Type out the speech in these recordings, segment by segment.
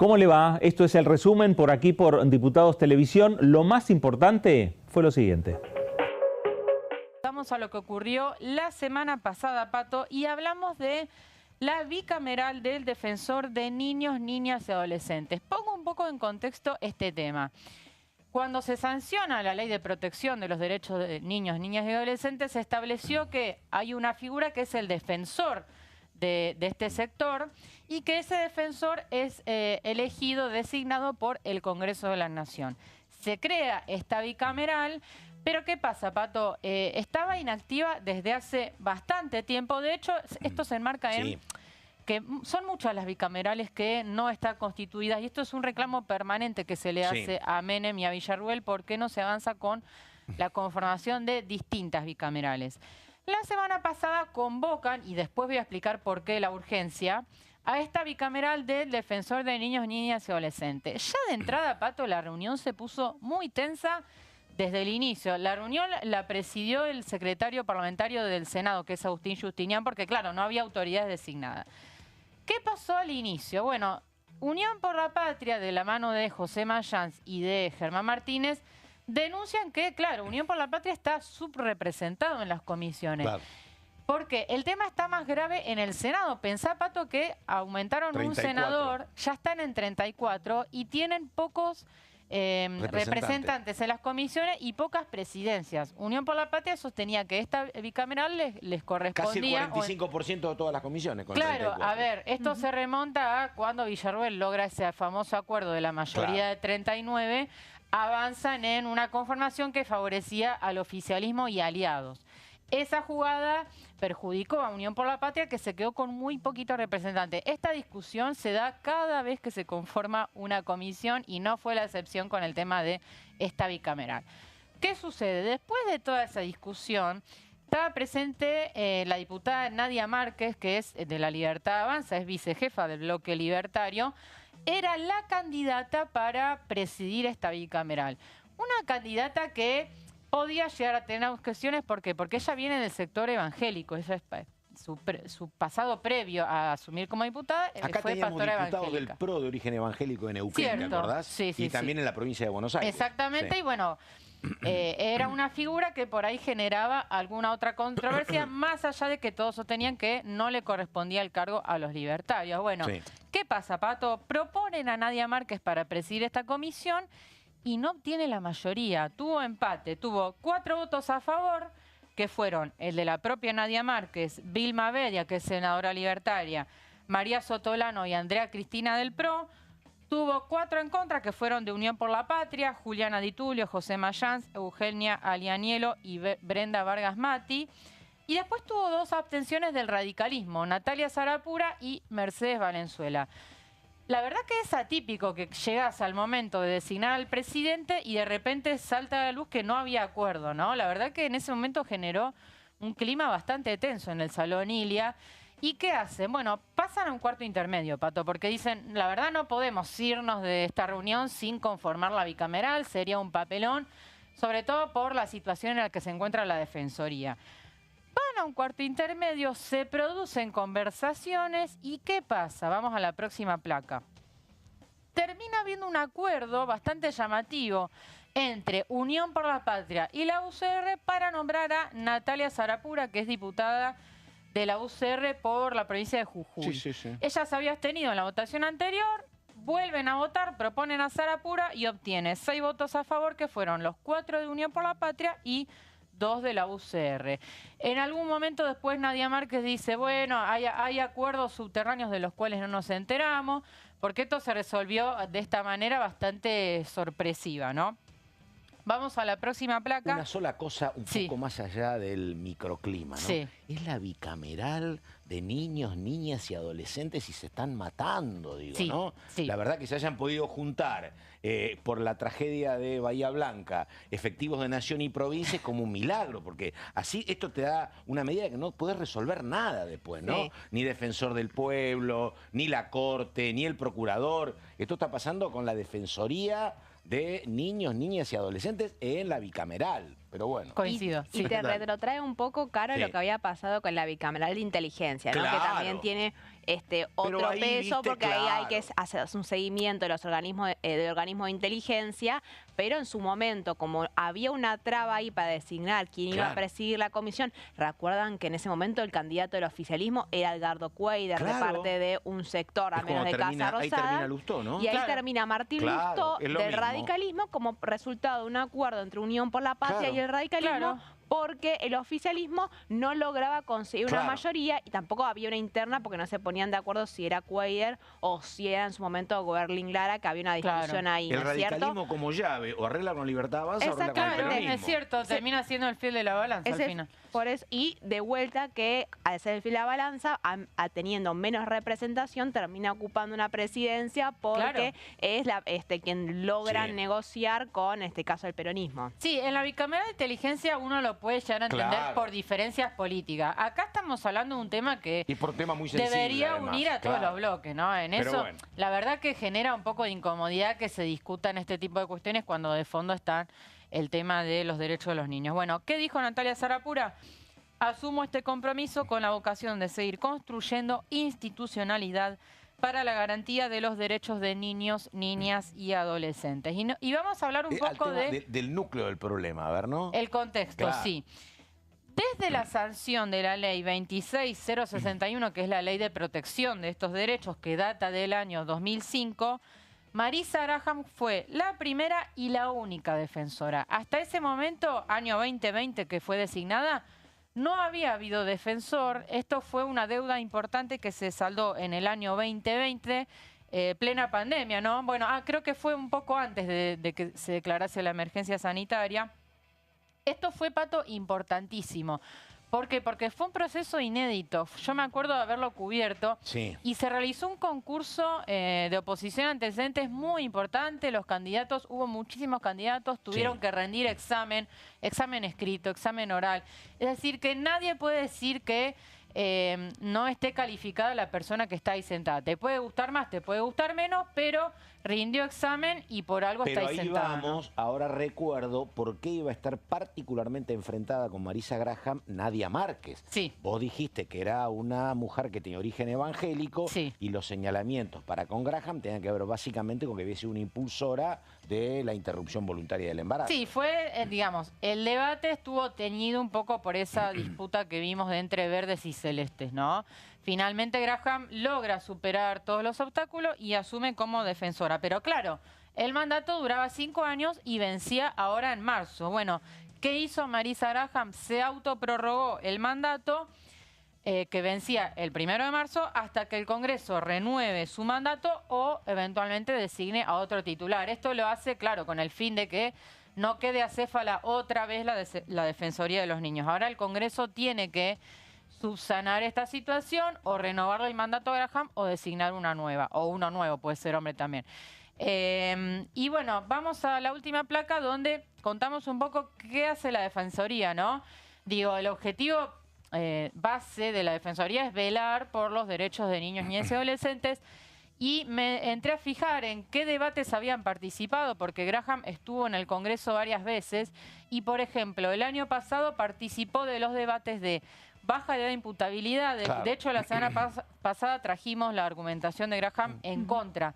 ¿Cómo le va? Esto es el resumen por aquí por Diputados Televisión. Lo más importante fue lo siguiente. Vamos a lo que ocurrió la semana pasada, Pato, y hablamos de la bicameral del defensor de niños, niñas y adolescentes. Pongo un poco en contexto este tema. Cuando se sanciona la Ley de Protección de los Derechos de Niños, Niñas y Adolescentes, se estableció que hay una figura que es el defensor de este sector y que ese defensor es elegido, designado por el Congreso de la Nación. Se crea esta bicameral, pero ¿qué pasa, Pato? Estaba inactiva desde hace bastante tiempo. De hecho, esto se enmarca en que son muchas las bicamerales que no están constituidas y esto es un reclamo permanente que se le hace a Menem y a Villarruel. ¿Por qué no se avanza con la conformación de distintas bicamerales? La semana pasada convocan, y después voy a explicar por qué la urgencia, a esta bicameral del defensor de niños, niñas y adolescentes. Ya de entrada, Pato, la reunión se puso muy tensa desde el inicio. La reunión la presidió el secretario parlamentario del Senado, que es Agustín Justinian, porque claro, no había autoridades designadas. ¿Qué pasó al inicio? Bueno, Unión por la Patria, de la mano de José Mayans y de Germán Martínez, denuncian que, claro, Unión por la Patria está subrepresentado en las comisiones. Claro. Porque el tema está más grave en el Senado. Pensá, Pato, que aumentaron 34. Un senador, ya están en 34 y tienen pocos representantes en las comisiones y pocas presidencias. Unión por la Patria sostenía que esta bicameral les correspondía... Casi el 45% de todas las comisiones. Con claro, 34. a ver, esto se remonta a cuando Villarruel logra ese famoso acuerdo de la mayoría de 39, avanzan en una conformación que favorecía al oficialismo y aliados. Esa jugada perjudicó a Unión por la Patria, que se quedó con muy poquito representante. Esta discusión se da cada vez que se conforma una comisión y no fue la excepción con el tema de esta bicameral. ¿Qué sucede? Después de toda esa discusión, estaba presente la diputada Nadia Márquez, que es de La Libertad Avanza, es vicejefa del bloque libertario, era la candidata para presidir esta bicameral. Una candidata que podía llegar a tener cuestiones, ¿por qué? Porque ella viene del sector evangélico, ella es su pasado previo a asumir como diputada. Acá fue teníamos pastora diputados evangélica. Del PRO de origen evangélico en Neuquén, ¿te acordás? Sí, sí, y también en la provincia de Buenos Aires. Exactamente, y bueno, era una figura que por ahí generaba alguna otra controversia, más allá de que todos sostenían que no le correspondía el cargo a los libertarios. Bueno, ¿qué pasa, Pato? Proponen a Nadia Márquez para presidir esta comisión y no obtiene la mayoría. Tuvo empate, tuvo 4 votos a favor, que fueron el de la propia Nadia Márquez, Vilma Bedia, que es senadora libertaria, María Sotolano y Andrea Cristina del PRO. Tuvo 4 en contra, que fueron de Unión por la Patria, Juliana Di Tulio, José Mayans, Eugenia Alianielo y Brenda Vargas Mati. Y después tuvo 2 abstenciones del radicalismo, Natalia Sarapura y Mercedes Valenzuela. La verdad que es atípico que llegas al momento de designar al presidente y de repente salta a la luz que no había acuerdo, ¿no? La verdad que en ese momento generó un clima bastante tenso en el Salón Ilia. ¿Y qué hacen? Bueno, pasan a un cuarto intermedio, Pato, porque dicen, la verdad no podemos irnos de esta reunión sin conformar la bicameral, sería un papelón, sobre todo por la situación en la que se encuentra la Defensoría. Van a un cuarto intermedio, se producen conversaciones y ¿qué pasa? Vamos a la próxima placa. Termina habiendo un acuerdo bastante llamativo entre Unión por la Patria y la UCR para nombrar a Natalia Sarapura, que es diputada de la UCR por la provincia de Jujuy. Ella se había abstenido en la votación anterior, vuelven a votar, proponen a Sarapura y obtiene 6 votos a favor, que fueron los 4 de Unión por la Patria y 2 de la UCR. En algún momento después Nadia Márquez dice, bueno, hay acuerdos subterráneos de los cuales no nos enteramos, porque esto se resolvió de esta manera bastante sorpresiva, ¿no? Vamos a la próxima placa. Una sola cosa un poco más allá del microclima, ¿no? Es la bicameral de niños, niñas y adolescentes y se están matando, digo, ¿no? La verdad que se hayan podido juntar por la tragedia de Bahía Blanca efectivos de nación y provincia es como un milagro, porque así esto te da una medida que no puedes resolver nada después, ¿no? Ni defensor del pueblo, ni la corte, ni el procurador. Esto está pasando con la Defensoría de niños, niñas y adolescentes en la bicameral. Pero bueno. Coincido. Y te retrotrae un poco, Caro, lo que había pasado con la bicameral de inteligencia, ¿no? Que también tiene otro peso, porque ahí hay que hacer un seguimiento de los organismos de inteligencia, pero en su momento, como había una traba ahí para designar quién iba a presidir la comisión, recuerdan que en ese momento el candidato del oficialismo era Edgardo Cuéllar, de parte de un sector, a menos de Casa Rosada. Ahí termina Lustó, ¿no? Y ahí termina Martín Lustó del radicalismo como resultado de un acuerdo entre Unión por la Patria y el radicalismo, porque el oficialismo no lograba conseguir una mayoría y tampoco había una interna porque no se ponían de acuerdo si era Cuéllar o si era en su momento Goberlin Lara, que había una discusión ahí, ¿no es cierto? El radicalismo como llave, o arregla con Libertad Avanza o arregla con el peronismo. Es cierto, termina siendo el fiel de la balanza al final. Por eso, y de vuelta que al ser el fiel de la balanza, teniendo menos representación, termina ocupando una presidencia porque es quien logra negociar con, este caso, el peronismo. Sí, en la bicameral de inteligencia uno lo puede llegar a entender por diferencias políticas. Acá estamos hablando de un tema que debería unir a todos los bloques, ¿no? En eso, la verdad que genera un poco de incomodidad que se discutan este tipo de cuestiones cuando de fondo están el tema de los derechos de los niños. Bueno, ¿qué dijo Natalia Sarapura? Asumo este compromiso con la vocación de seguir construyendo institucionalidad para la garantía de los derechos de niños, niñas y adolescentes. Y vamos a hablar un poco del núcleo del problema, a ver, ¿no? El contexto, sí. Desde la sanción de la ley 26061, que es la ley de protección de estos derechos, que data del año 2005, Marisa Graham fue la primera y la única defensora. Hasta ese momento, año 2020, que fue designada, no había habido defensor. Esto fue una deuda importante que se saldó en el año 2020, plena pandemia, ¿no? Bueno, creo que fue un poco antes de que se declarase la emergencia sanitaria. Esto fue, Pato, importantísimo. ¿Por qué? Porque fue un proceso inédito. Yo me acuerdo de haberlo cubierto. Y se realizó un concurso de oposición a antecedentes muy importante. Los candidatos, hubo muchísimos candidatos, tuvieron que rendir examen escrito, examen oral. Es decir, que nadie puede decir que no esté calificada la persona que está ahí sentada. Te puede gustar más, te puede gustar menos, pero rindió examen y por algo está ahí sentada. Pero ahí vamos, ahora recuerdo por qué iba a estar particularmente enfrentada con Marisa Graham Nadia Márquez. Vos dijiste que era una mujer que tenía origen evangélico y los señalamientos para con Graham tenían que ver básicamente con que hubiese una impulsora de la interrupción voluntaria del embarazo. Sí, fue, digamos, el debate estuvo teñido un poco por esa disputa que vimos de entre verdes y celestes, ¿no? Finalmente Graham logra superar todos los obstáculos y asume como defensora. Pero claro, el mandato duraba 5 años y vencía ahora en marzo. Bueno, ¿qué hizo Marisa Graham? Se autoprorrogó el mandato que vencía el 1 de marzo hasta que el Congreso renueve su mandato o eventualmente designe a otro titular. Esto lo hace, claro, con el fin de que no quede acéfala otra vez la Defensoría de los Niños. Ahora el Congreso tiene que subsanar esta situación o renovarle el mandato a Graham o designar una nueva, o uno nuevo, puede ser hombre también. Y bueno, vamos a la última placa donde contamos un poco qué hace la Defensoría, ¿no? Digo, el objetivo base de la Defensoría es velar por los derechos de niños, niñas y adolescentes. Y me entré a fijar en qué debates habían participado, porque Graham estuvo en el Congreso varias veces y, por ejemplo, el año pasado participó de los debates de baja edad de imputabilidad. De hecho, la semana pasada trajimos la argumentación de Graham en contra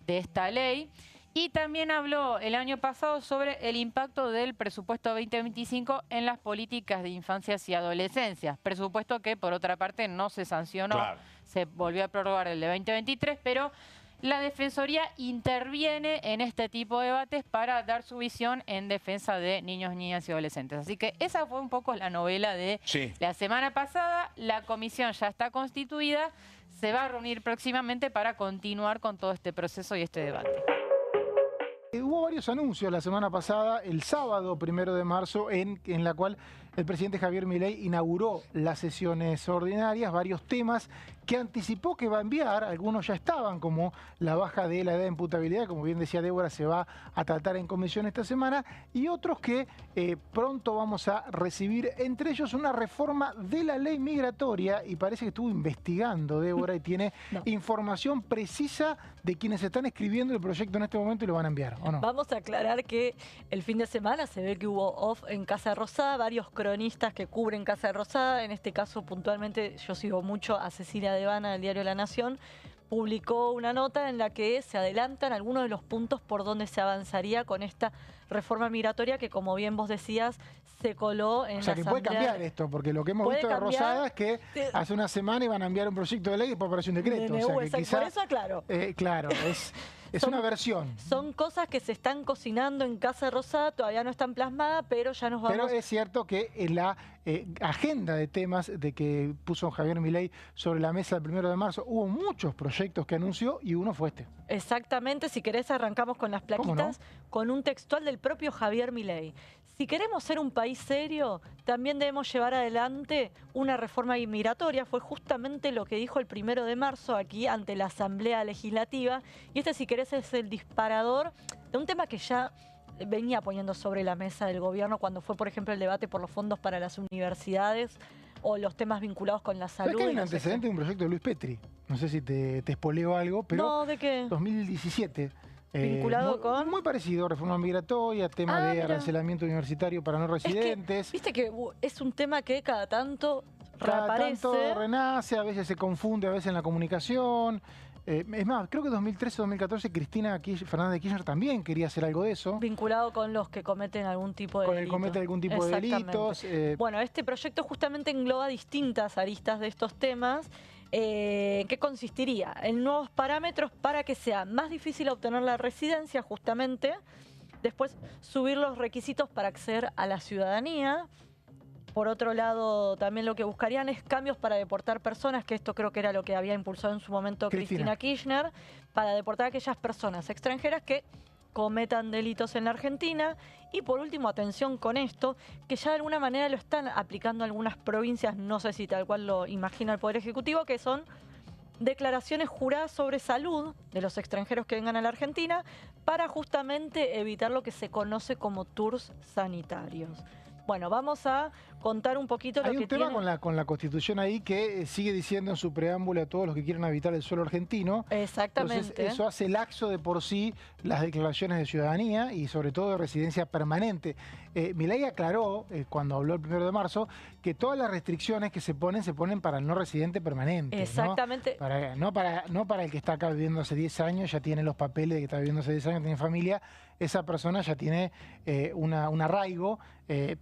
de esta ley. Y también habló el año pasado sobre el impacto del presupuesto 2025 en las políticas de infancias y adolescencias. Presupuesto que, por otra parte, no se sancionó, se volvió a prorrogar el de 2023, pero la Defensoría interviene en este tipo de debates para dar su visión en defensa de niños, niñas y adolescentes. Así que esa fue un poco la novela de la semana pasada. La comisión ya está constituida, se va a reunir próximamente para continuar con todo este proceso y este debate. Hubo varios anuncios la semana pasada, el sábado 1 de marzo, en la cual el presidente Javier Milei inauguró las sesiones ordinarias, varios temas que anticipó que va a enviar, algunos ya estaban, como la baja de la edad de imputabilidad, como bien decía Débora, se va a tratar en comisión esta semana, y otros que pronto vamos a recibir, entre ellos una reforma de la ley migratoria, y parece que estuvo investigando Débora y tiene información precisa de quienes están escribiendo el proyecto en este momento y lo van a enviar, ¿o no? Vamos a aclarar que el fin de semana se ve que hubo off en Casa Rosada, varios cronistas que cubren Casa Rosada, en este caso puntualmente yo sigo mucho a Cecilia Devana del diario La Nación, publicó una nota en la que se adelantan algunos de los puntos por donde se avanzaría con esta reforma migratoria que, como bien vos decías, se coló en la asamblea. O sea, que puede cambiar esto, porque lo que hemos visto de Rosada es que hace una semana iban a enviar un proyecto de ley y después apareció un decreto. O sea, que quizá, por eso aclaro. Claro, es una versión. Son cosas que se están cocinando en Casa Rosada, todavía no están plasmadas, pero ya nos vamos... Pero es cierto que en la agenda de temas de que puso Javier Milei sobre la mesa el 1 de marzo, hubo muchos proyectos que anunció y uno fue este. Exactamente, si querés arrancamos con las plaquitas, con un textual del propio Javier Milei. Si queremos ser un país serio, también debemos llevar adelante una reforma inmigratoria. Fue justamente lo que dijo el 1 de marzo aquí ante la Asamblea Legislativa. Y este, si querés, es el disparador de un tema que ya venía poniendo sobre la mesa del gobierno cuando fue, por ejemplo, el debate por los fondos para las universidades o los temas vinculados con la salud. ¿Sabés que hay un antecedente de un proyecto de Luis Petri? No sé si te espoleo algo, pero... No, ¿de qué? 2017... ¿Vinculado con? Muy parecido, reforma migratoria, tema de arancelamiento universitario para no residentes. Es que, viste que es un tema que cada tanto reaparece. Cada tanto renace, a veces se confunde, a veces en la comunicación. Es más, creo que 2013 o 2014 Cristina Fernández de Kirchner también quería hacer algo de eso. Vinculado con los que cometen algún tipo de delito. Con el que cometen algún tipo de delitos. Bueno, este proyecto justamente engloba distintas aristas de estos temas. ¿Qué consistiría? En nuevos parámetros para que sea más difícil obtener la residencia, justamente. Después, subir los requisitos para acceder a la ciudadanía. Por otro lado, también lo que buscarían es cambios para deportar personas, que esto creo que era lo que había impulsado en su momento Cristina Kirchner, para deportar a aquellas personas extranjeras que cometan delitos en la Argentina. Y por último, atención con esto, que ya de alguna manera lo están aplicando algunas provincias, no sé si tal cual lo imagina el Poder Ejecutivo, que son declaraciones juradas sobre salud de los extranjeros que vengan a la Argentina para justamente evitar lo que se conoce como tours sanitarios. Bueno, vamos a contar un poquito lo que tiene... Hay un tema con la Constitución ahí que sigue diciendo en su preámbulo a todos los que quieren habitar el suelo argentino. Exactamente. Entonces, eso hace laxo de por sí las declaraciones de ciudadanía y sobre todo de residencia permanente. Milei aclaró, cuando habló el 1 de marzo, que todas las restricciones que se ponen para el no residente permanente. Exactamente. No para el que está acá viviendo hace 10 años, ya tiene los papeles de que está viviendo hace 10 años, tiene familia. Esa persona ya tiene un arraigo,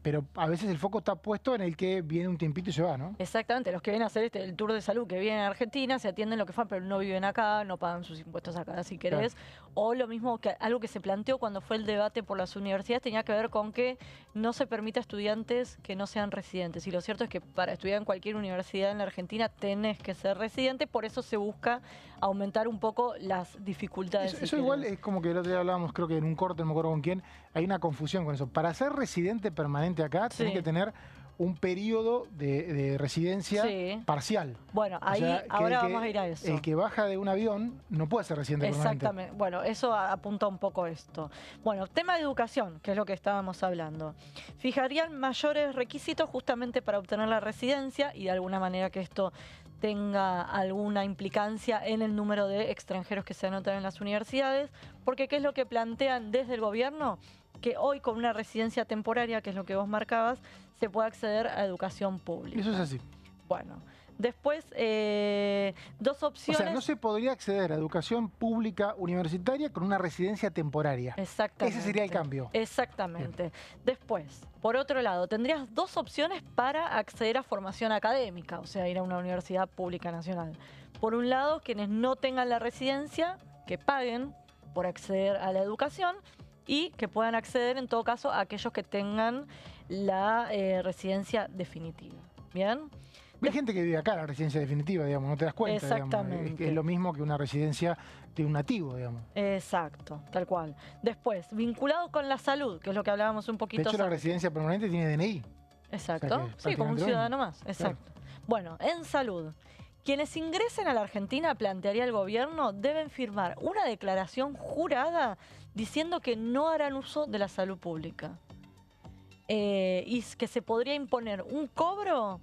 pero a veces el foco está puesto en el que viene un tiempito y se va, ¿no? Exactamente, los que vienen a hacer el tour de salud, que vienen a Argentina, se atienden lo que fan, pero no viven acá, no pagan sus impuestos acá, si querés. Claro. O lo mismo, que algo que se planteó cuando fue el debate por las universidades, tenía que ver con que no se permite a estudiantes que no sean residentes. Y lo cierto es que para estudiar en cualquier universidad en la Argentina tenés que ser residente, por eso se busca aumentar un poco las dificultades. Eso igual es como que el otro día hablábamos, creo que en un corte, no me acuerdo con quién, hay una confusión con eso. Para ser residente permanente acá, tenés que tener un periodo de residencia parcial. Bueno, ahí ahora vamos a ir a eso. El que baja de un avión no puede ser residente permanente. Exactamente. Bueno, eso apunta un poco esto. Bueno, tema de educación, que es lo que estábamos hablando. Fijarían mayores requisitos justamente para obtener la residencia y de alguna manera que esto tenga alguna implicancia en el número de extranjeros que se anotan en las universidades, porque ¿qué es lo que plantean desde el gobierno? Que hoy con una residencia temporaria, que es lo que vos marcabas, se puede acceder a educación pública. Eso es así. Bueno, después dos opciones... O sea, no se podría acceder a educación pública universitaria con una residencia temporaria. Exactamente. Ese sería el cambio. Exactamente. Bien. Después, por otro lado, tendrías dos opciones para acceder a formación académica, o sea, ir a una universidad pública nacional. Por un lado, quienes no tengan la residencia, que paguen por acceder a la educación, y que puedan acceder, en todo caso, a aquellos que tengan la residencia definitiva. ¿Bien? Hay gente que vive acá, la residencia definitiva, digamos, no te das cuenta. Exactamente. Es lo mismo que una residencia de un nativo, digamos. Exacto, tal cual. Después, vinculado con la salud, que es lo que hablábamos un poquito. De hecho, la residencia permanente tiene DNI. Exacto. O sea, sí, como un ciudadano más. Exacto. Claro. Bueno, en salud. Quienes ingresen a la Argentina, plantearía el gobierno, deben firmar una declaración jurada diciendo que no harán uso de la salud pública. Y que se podría imponer un cobro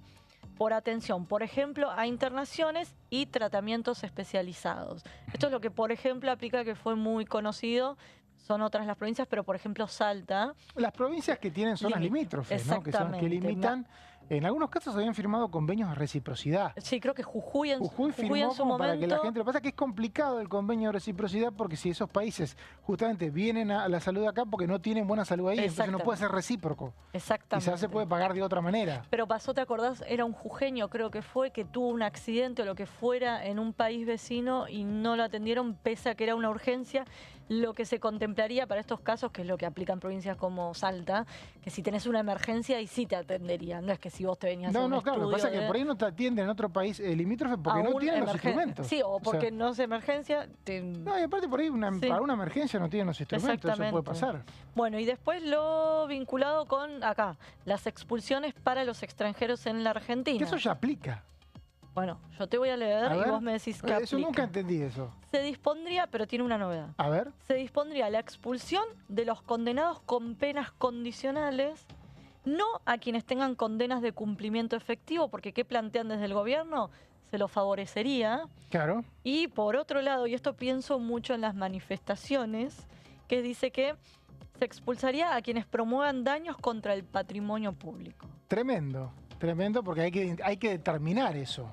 por atención, por ejemplo, a internaciones y tratamientos especializados. Esto es lo que, por ejemplo, aplica, que fue muy conocido, son otras las provincias, pero por ejemplo Salta... Las provincias que tienen zonas limítrofes, ¿no? Que limitan... En algunos casos habían firmado convenios de reciprocidad. Sí, creo que Jujuy en firmó su momento. Para que la gente... Lo que pasa es que es complicado el convenio de reciprocidad porque si esos países justamente vienen a la salud acá porque no tienen buena salud ahí, entonces no puede ser recíproco. Exactamente. Quizás se puede pagar de otra manera. Pero pasó, ¿te acordás? Era un jujeño, creo que fue, que tuvo un accidente o lo que fuera en un país vecino y no lo atendieron pese a que era una urgencia. Lo que se contemplaría para estos casos, que es lo que aplican provincias como Salta, que si tenés una emergencia y sí te atenderían. No es que si vos te venías a un claro, lo que pasa es que por ahí no te atienden en otro país limítrofe porque no tienen los instrumentos. Sí, o porque no es emergencia. No, y aparte por ahí para una emergencia no tienen los instrumentos, eso puede pasar. Bueno, y después lo vinculado con acá, las expulsiones para los extranjeros en la Argentina. Que eso ya aplica. Bueno, yo te voy a leer y vos me decís qué aplica. Eso nunca entendí eso. Se dispondría, pero tiene una novedad. A ver. Se dispondría la expulsión de los condenados con penas condicionales, no a quienes tengan condenas de cumplimiento efectivo, porque ¿qué plantean desde el gobierno? Se lo favorecería. Claro. Y por otro lado, y esto pienso mucho en las manifestaciones, que dice que se expulsaría a quienes promuevan daños contra el patrimonio público. Tremendo, tremendo, porque hay que determinar eso.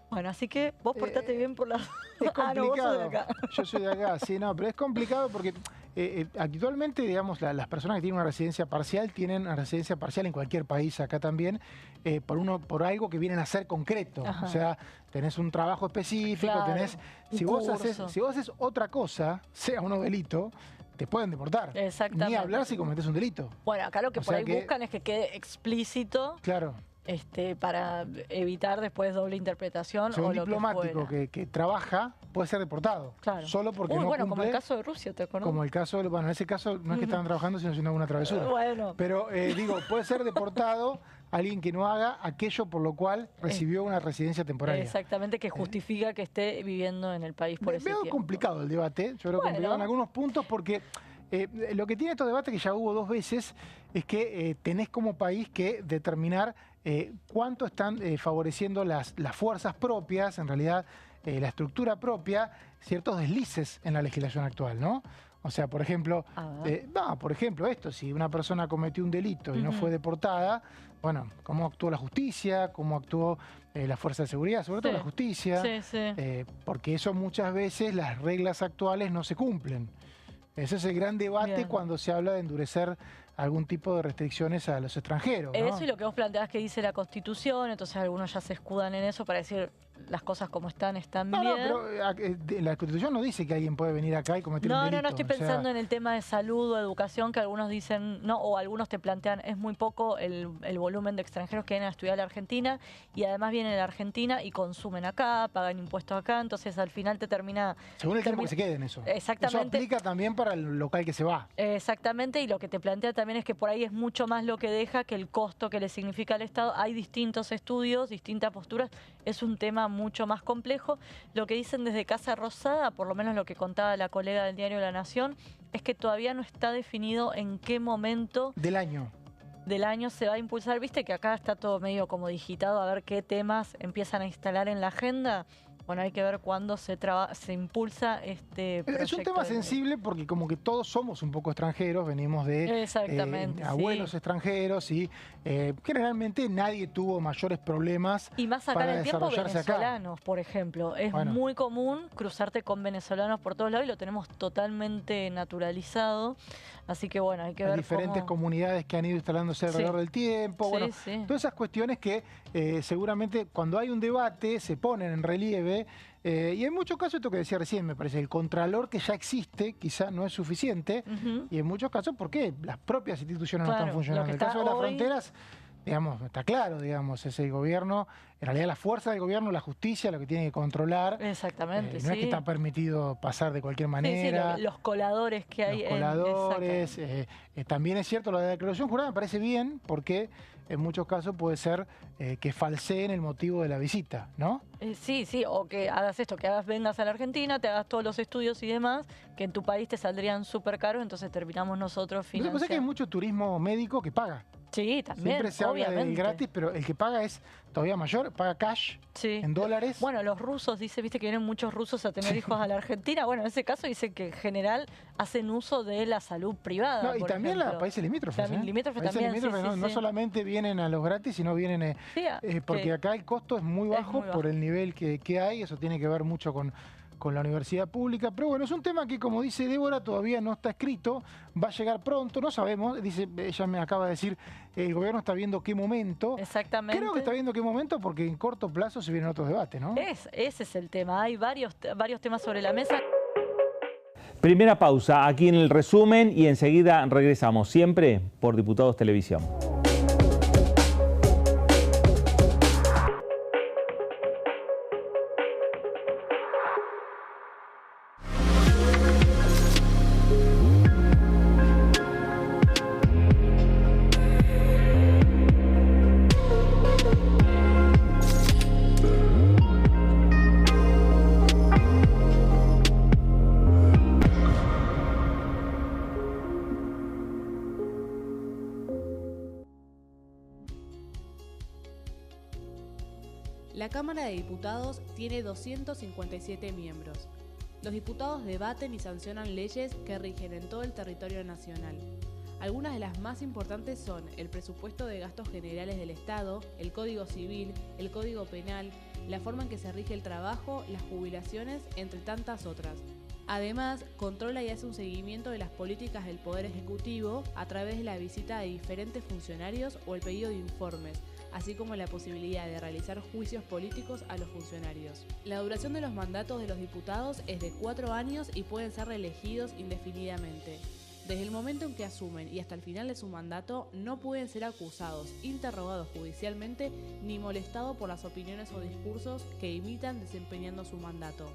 Bueno, así que vos portate bien por la... Es complicado. No, vos sos de acá. Yo soy de acá, sí, no, pero es complicado porque actualmente, digamos, las personas que tienen una residencia parcial tienen una residencia parcial en cualquier país, acá también, por algo que vienen a ser concreto. Ajá. O sea, tenés un trabajo específico, claro, tenés... Si vos haces otra cosa, sea un delito, te pueden deportar. Exactamente. Ni hablar si cometés un delito. Bueno, acá lo que por ahí buscan es que quede explícito. Claro. Para evitar después doble interpretación. O un diplomático que trabaja puede ser deportado. Claro. Solo porque no cumple. Como el caso de Rusia, ¿te acuerdas? Como el caso, bueno, en ese caso no es que estaban trabajando, sino haciendo alguna travesura. Bueno. Pero digo, puede ser deportado alguien que no haga aquello por lo cual recibió una residencia temporaria. Exactamente, que justifica que esté viviendo en el país por ese tiempo. Veo complicado el debate, yo creo complicado en algunos puntos porque... lo que tiene estos debates, que ya hubo 2 veces, es que tenés como país que determinar cuánto están favoreciendo las fuerzas propias, en realidad la estructura propia, ciertos deslices en la legislación actual, ¿no? O sea, por ejemplo, esto, si una persona cometió un delito y no fue deportada, bueno, ¿cómo actuó la justicia? ¿Cómo actuó la fuerza de seguridad? Sobre todo la justicia. Porque eso muchas veces las reglas actuales no se cumplen. Ese es el gran debate cuando se habla de endurecer algún tipo de restricciones a los extranjeros, ¿no? Eso y lo que vos planteás que dice la Constitución, entonces algunos ya se escudan en eso para decir las cosas como están bien. No, pero la Constitución no dice que alguien puede venir acá y cometer un delito. No, estoy pensando en el tema de salud o educación, que algunos dicen, no, o algunos te plantean, es muy poco el volumen de extranjeros que vienen a estudiar a la Argentina y además vienen a la Argentina y consumen acá, pagan impuestos acá, entonces al final te termina... Según el tiempo que se quede en eso. Exactamente. Eso aplica también para el local que se va. Exactamente, y lo que te plantea también es que por ahí es mucho más lo que deja que el costo que le significa al Estado. Hay distintos estudios, distintas posturas, es un tema mucho más complejo. Lo que dicen desde Casa Rosada, por lo menos lo que contaba la colega del diario La Nación, es que todavía no está definido en qué momento del año se va a impulsar. Viste que acá está todo medio como digitado, a ver qué temas empiezan a instalar en la agenda. Bueno, hay que ver cuándo se impulsa este proyecto. Es un tema sensible porque como que todos somos un poco extranjeros, venimos de abuelos extranjeros y generalmente nadie tuvo mayores problemas. Y más acá en el tiempo venezolanos, por ejemplo. Es muy común cruzarte con venezolanos por todos lados y lo tenemos totalmente naturalizado. Así que bueno, hay que ver diferentes comunidades que han ido instalándose alrededor del tiempo. Todas esas cuestiones que seguramente cuando hay un debate se ponen en relieve. Y en muchos casos, esto que decía recién, me parece, el contralor que ya existe quizá no es suficiente. Y en muchos casos, ¿por qué? Las propias instituciones no están funcionando. En el caso de las fronteras, digamos, está claro, digamos, es el gobierno, en realidad la fuerza del gobierno, la justicia, lo que tiene que controlar. Exactamente, no es que está permitido pasar de cualquier manera. Los coladores que hay. Los coladores. También es cierto, lo de la declaración jurada me parece bien, porque en muchos casos puede ser que falseen el motivo de la visita, ¿no? Sí, o que hagas esto, que vengas a la Argentina, te hagas todos los estudios y demás, que en tu país te saldrían súper caros, entonces terminamos nosotros financiando. Lo que pasa es que hay mucho turismo médico que paga. Sí, también, siempre se habla del gratis, pero el que paga es todavía mayor, paga cash en dólares. Bueno, los rusos, viste que vienen muchos rusos a tener hijos a la Argentina. Bueno, en ese caso dice que en general hacen uso de la salud privada. No, y también los países limítrofes. No solamente vienen a los gratis, sino vienen porque acá el costo es muy bajo por el nivel que hay. Eso tiene que ver mucho con la universidad pública, pero bueno, es un tema que, como dice Débora, todavía no está escrito, va a llegar pronto, no sabemos, dice, ella me acaba de decir, el gobierno está viendo qué momento. Exactamente. Creo que está viendo qué momento porque en corto plazo se vienen otros debates, ¿no? Ese es el tema, hay varios temas sobre la mesa. Primera pausa aquí en el resumen y enseguida regresamos, siempre por Diputados Televisión. La Cámara de Diputados tiene 257 miembros. Los diputados debaten y sancionan leyes que rigen en todo el territorio nacional. Algunas de las más importantes son el presupuesto de gastos generales del Estado, el Código Civil, el Código Penal, la forma en que se rige el trabajo, las jubilaciones, entre tantas otras. Además, controla y hace un seguimiento de las políticas del Poder Ejecutivo a través de la visita de diferentes funcionarios o el pedido de informes, así como la posibilidad de realizar juicios políticos a los funcionarios. La duración de los mandatos de los diputados es de 4 años y pueden ser reelegidos indefinidamente. Desde el momento en que asumen y hasta el final de su mandato, no pueden ser acusados, interrogados judicialmente, ni molestados por las opiniones o discursos que imitan desempeñando su mandato.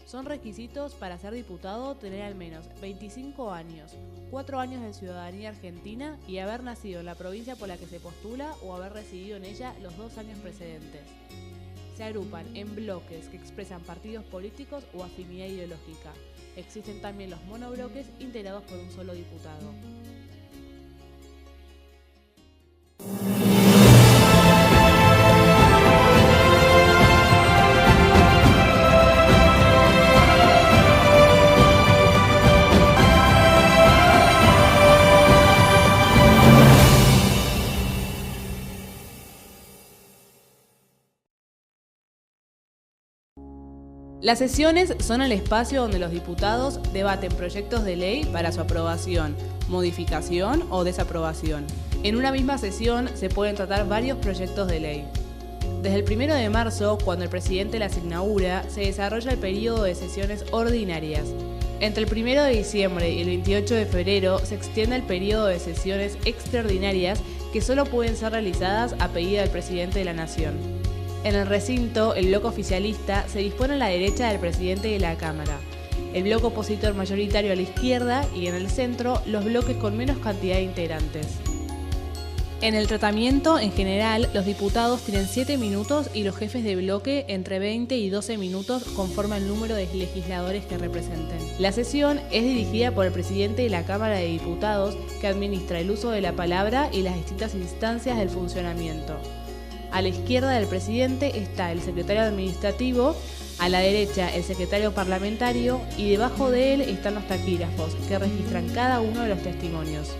Son requisitos para ser diputado tener al menos 25 años, 4 años de ciudadanía argentina y haber nacido en la provincia por la que se postula o haber residido en ella los 2 años precedentes. Se agrupan en bloques que expresan partidos políticos o afinidad ideológica. Existen también los monobloques integrados por un solo diputado. Las sesiones son el espacio donde los diputados debaten proyectos de ley para su aprobación, modificación o desaprobación. En una misma sesión se pueden tratar varios proyectos de ley. Desde el 1 de marzo, cuando el presidente las inaugura, se desarrolla el periodo de sesiones ordinarias. Entre el 1 de diciembre y el 28 de febrero se extiende el periodo de sesiones extraordinarias que solo pueden ser realizadas a pedido del presidente de la Nación. En el recinto, el bloque oficialista se dispone a la derecha del presidente de la Cámara, el bloque opositor mayoritario a la izquierda y en el centro los bloques con menos cantidad de integrantes. En el tratamiento, en general, los diputados tienen 7 minutos y los jefes de bloque entre 20 y 12 minutos conforme al número de legisladores que representen. La sesión es dirigida por el presidente de la Cámara de Diputados, que administra el uso de la palabra y las distintas instancias del funcionamiento. A la izquierda del presidente está el secretario administrativo, a la derecha el secretario parlamentario y debajo de él están los taquígrafos, que registran cada uno de los testimonios.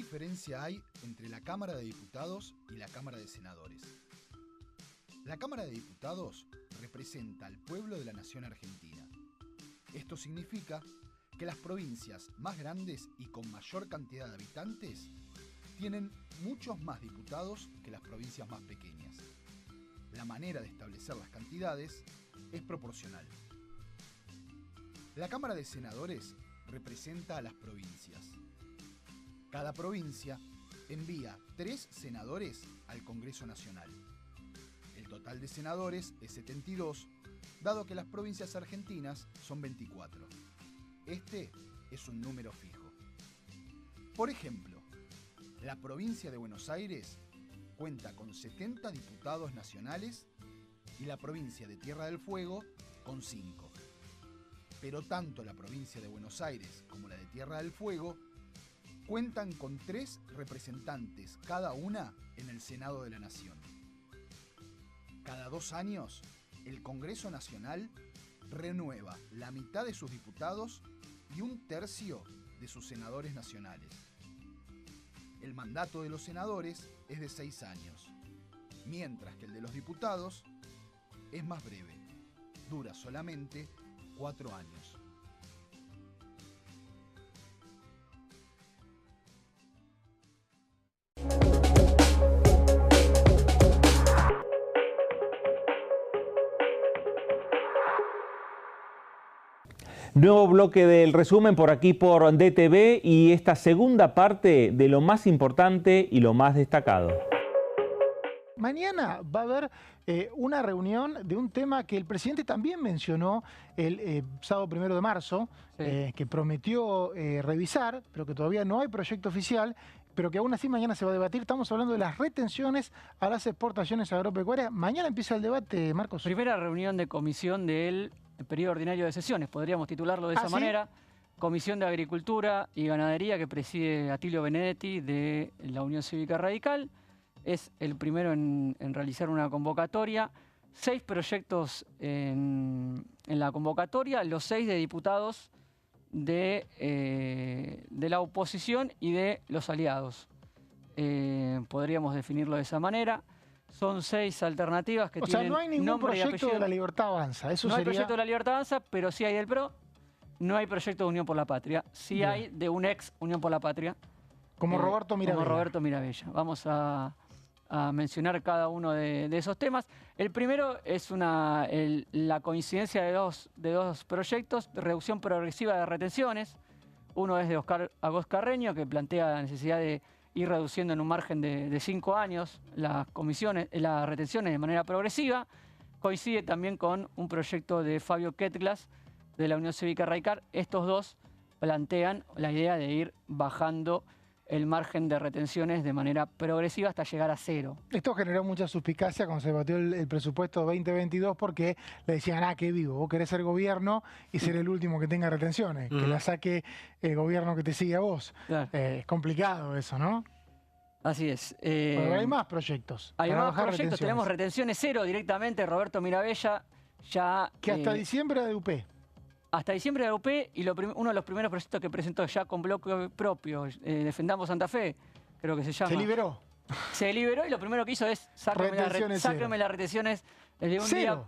diferencia hay entre la Cámara de Diputados y la Cámara de Senadores? La Cámara de Diputados representa al pueblo de la nación argentina. Esto significa que las provincias más grandes y con mayor cantidad de habitantes tienen muchos más diputados que las provincias más pequeñas. La manera de establecer las cantidades es proporcional. La Cámara de Senadores representa a las provincias. Cada provincia envía 3 senadores al Congreso Nacional. El total de senadores es 72, dado que las provincias argentinas son 24. Este es un número fijo. Por ejemplo, la provincia de Buenos Aires cuenta con 70 diputados nacionales y la provincia de Tierra del Fuego con 5. Pero tanto la provincia de Buenos Aires como la de Tierra del Fuego cuentan con 3 representantes cada una en el Senado de la Nación. Cada 2 años, el Congreso Nacional renueva la mitad de sus diputados y 1/3 de sus senadores nacionales. El mandato de los senadores es de 6 años, mientras que el de los diputados es más breve, dura solamente 4 años. Nuevo bloque del resumen por aquí por DTV y esta segunda parte de lo más importante y lo más destacado. Mañana va a haber una reunión de un tema que el presidente también mencionó el sábado 1 de marzo, que prometió revisar, pero que todavía no hay proyecto oficial, pero que aún así mañana se va a debatir. Estamos hablando de las retenciones a las exportaciones agropecuarias. Mañana empieza el debate, Marcos. Primera reunión de comisión del periodo ordinario de sesiones, podríamos titularlo de esa manera. Comisión de Agricultura y Ganadería que preside Atilio Benedetti de la Unión Cívica Radical. Es el primero en realizar una convocatoria. 6 proyectos en la convocatoria, los 6 de diputados de la oposición y de los aliados. Podríamos definirlo de esa manera. Son 6 alternativas que tienen. O sea, no hay ningún proyecto de la Libertad Avanza. Eso no sería... hay proyecto de la Libertad Avanza, pero sí hay del PRO. No hay proyecto de Unión por la Patria. Sí hay de un ex Unión por la Patria. Como Roberto Mirabella. Como Roberto Mirabella. Vamos a mencionar cada uno de esos temas. El primero es la coincidencia de dos proyectos de reducción progresiva de retenciones. Uno es de Oscar Agos Carreño, que plantea la necesidad de ir reduciendo en un margen de 5 años las retenciones de manera progresiva. Coincide también con un proyecto de Fabio Ketglas de la Unión Cívica Radical. Estos dos plantean la idea de ir bajando el margen de retenciones de manera progresiva hasta llegar a 0. Esto generó mucha suspicacia cuando se debatió el presupuesto 2022 porque le decían, qué vivo, vos querés ser gobierno y ser el último que tenga retenciones, que la saque el gobierno que te sigue a vos. Claro. Es complicado eso, ¿no? Así es. Pero hay más proyectos. Hay más proyectos, tenemos retenciones 0 directamente, Roberto Mirabella ya... Que hasta diciembre de UP. Hasta diciembre de la UP y uno de los primeros proyectos que presentó ya con bloque propio, Defendamos Santa Fe, creo que se llama. Se liberó. Se liberó y lo primero que hizo es sáqueme las retenciones de un día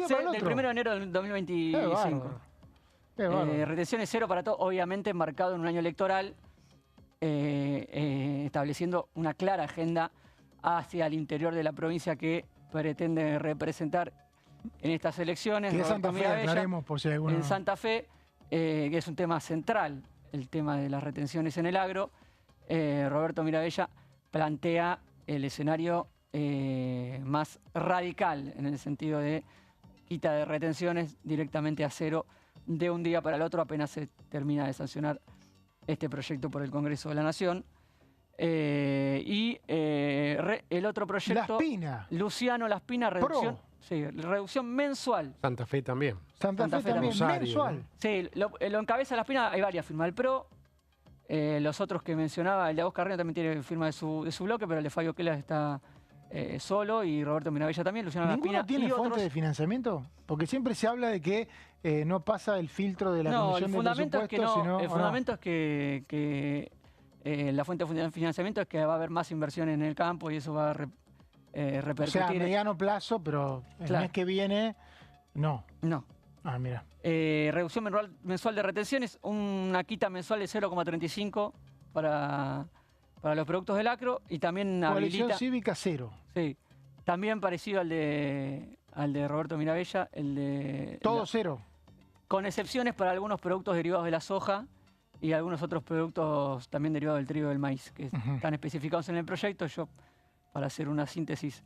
para el otro. Del 1 de enero del 2025. Retenciones 0 para todo, obviamente marcado en un año electoral, estableciendo una clara agenda hacia el interior de la provincia que pretende representar en estas elecciones. En Santa Fe, aclaremos por si hay alguna... En Santa Fe, que es un tema central, el tema de las retenciones en el agro, Roberto Mirabella plantea el escenario más radical en el sentido de quita de retenciones directamente a 0 de un día para el otro apenas se termina de sancionar este proyecto por el Congreso de la Nación. El otro proyecto... Laspina. Luciano Laspina, reducción... Sí, reducción mensual. Santa Fe también. Santa Fe también, mensual. Sí, lo encabeza Laspina, hay varias firmas del PRO. Los otros que mencionaba, el de Agos Carreño también tiene firma de su bloque, pero el de Fabio Ketglas está solo y Roberto Mirabella también, Luciano Laspina. ¿Ninguno tiene fuente de financiamiento? Porque siempre se habla de que no pasa el filtro de la Comisión de Presupuestos. El fundamento es que la fuente de financiamiento es que va a haber más inversión en el campo y eso va a repercutir. O sea, a mediano plazo, pero el mes que viene, no. No. Ah, mira. Reducción mensual de retenciones, una quita mensual de 0,35 para los productos del agro y también Coalición habilita... cívica 0. Sí, también parecido al de Roberto Mirabella, el de... Todo 0. Con excepciones para algunos productos derivados de la soja y algunos otros productos también derivados del trigo y del maíz, que están especificados en el proyecto. Yo, para hacer una síntesis,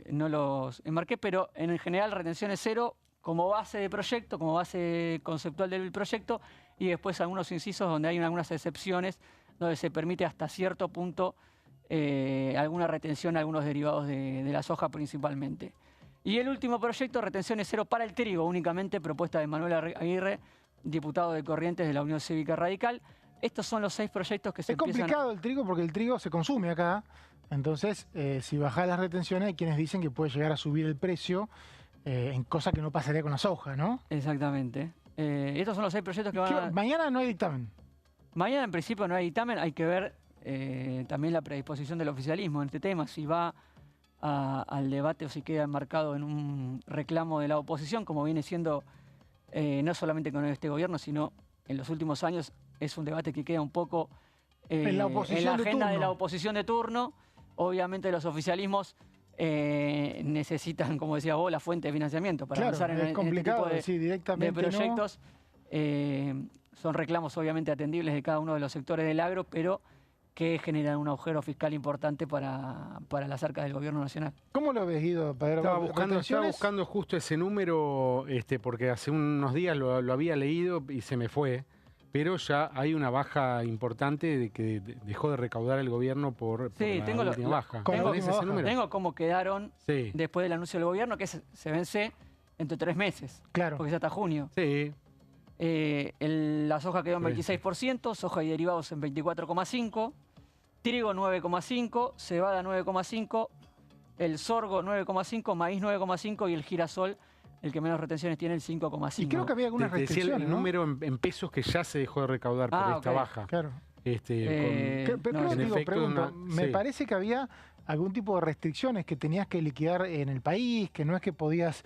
no los enmarqué, pero en general retenciones 0 como base de proyecto, como base conceptual del proyecto, y después algunos incisos donde hay algunas excepciones, donde se permite hasta cierto punto alguna retención a algunos derivados de la soja principalmente. Y el último proyecto, retenciones 0 para el trigo, únicamente propuesta de Manuel Aguirre, diputado de Corrientes de la Unión Cívica Radical. Estos son los 6 proyectos que se empiezan... Es complicado el trigo porque el trigo se consume acá, entonces si bajás las retenciones hay quienes dicen que puede llegar a subir el precio, en cosa que no pasaría con la soja, ¿no? Exactamente. Estos son los 6 proyectos que van a... Mañana no hay dictamen. Mañana en principio no hay dictamen, hay que ver también la predisposición del oficialismo en este tema, si va al debate o si queda enmarcado en un reclamo de la oposición, como viene siendo no solamente con este gobierno, sino en los últimos años. Es un debate que queda un poco en la agenda de la oposición de turno. Obviamente los oficialismos necesitan, como decía vos, la fuente de financiamiento para avanzar en este tipo de proyectos. Son reclamos obviamente atendibles de cada uno de los sectores del agro, pero que generan un agujero fiscal importante para las arcas del gobierno nacional. ¿Cómo lo ves, Guido? Estaba buscando justo ese número, porque hace unos días lo había leído y se me fue, pero ya hay una baja importante de que dejó de recaudar el gobierno por la última baja. Tengo cómo quedaron después del anuncio del gobierno, que se vence entre 3 meses. Claro. Porque ya está junio. Sí. La soja quedó en 26%, soja y derivados en 24,5%, trigo 9,5%, cebada 9,5%, el sorgo 9,5%, maíz 9,5% y el girasol, el que menos retenciones tiene, el 5,5%. Y creo que había algunas restricciones, el número en pesos que ya se dejó de recaudar por esta baja. Claro. Pregunto, me parece que había algún tipo de restricciones que tenías que liquidar en el país, que no es que podías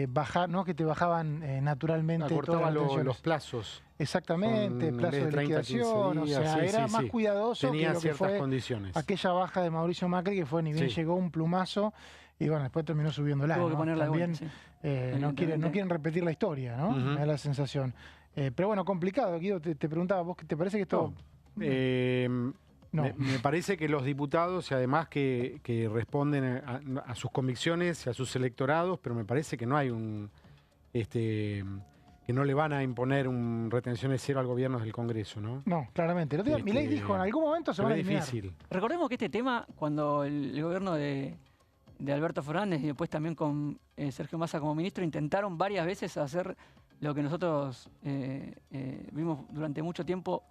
bajar, no que te bajaban naturalmente todas los plazos. Exactamente, plazo de liquidación, o sea, era más cuidadoso tenía que lo que fue condiciones. Aquella baja de Mauricio Macri, que fue ni bien llegó un plumazo y bueno, después terminó subiéndola. Tuvo que ponerla también no quieren repetir la historia, ¿no? Me da la sensación. Pero bueno, complicado, Guido, te preguntaba, ¿vos te parece que esto...? No. Me parece que los diputados, y además que responden a sus convicciones y a sus electorados, pero me parece que no hay que no le van a imponer un retenciones 0 al gobierno del Congreso, ¿no? No, claramente. El otro día Milei dijo, en algún momento se va a eliminar. Difícil. Recordemos que este tema, cuando el gobierno de Alberto Fernández y después también con Sergio Massa como ministro, intentaron varias veces hacer lo que nosotros vimos durante mucho tiempo.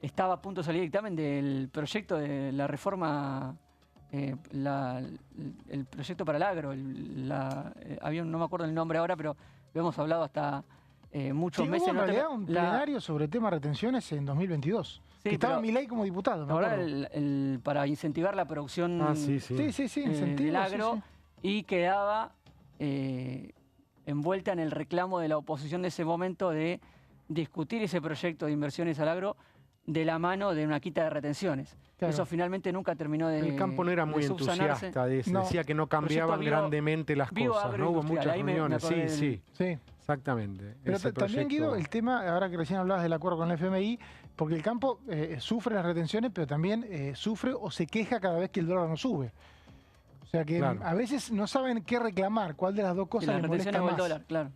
Estaba a punto de salir dictamen del proyecto de la reforma, el proyecto para el agro. No me acuerdo el nombre ahora, pero lo hemos hablado hasta muchos meses. Hubo en realidad un plenario sobre el tema retenciones en 2022. Que estaba Milei como diputado. Ahora para incentivar la producción del agro y quedaba envuelta en el reclamo de la oposición de ese momento de discutir ese proyecto de inversiones al agro de la mano de una quita de retenciones. Claro. Eso finalmente nunca terminó de El campo no era muy entusiasta de eso. Decía que no cambiaban grandemente las cosas, ¿no? Hubo muchas reuniones. Sí. Exactamente. Pero también, Guido, el tema, ahora que recién hablabas del acuerdo con la FMI, porque el campo sufre las retenciones, pero también sufre o se queja cada vez que el dólar no sube. O sea que a veces no saben qué reclamar, cuál de las dos cosas les molesta más. El dólar, claro.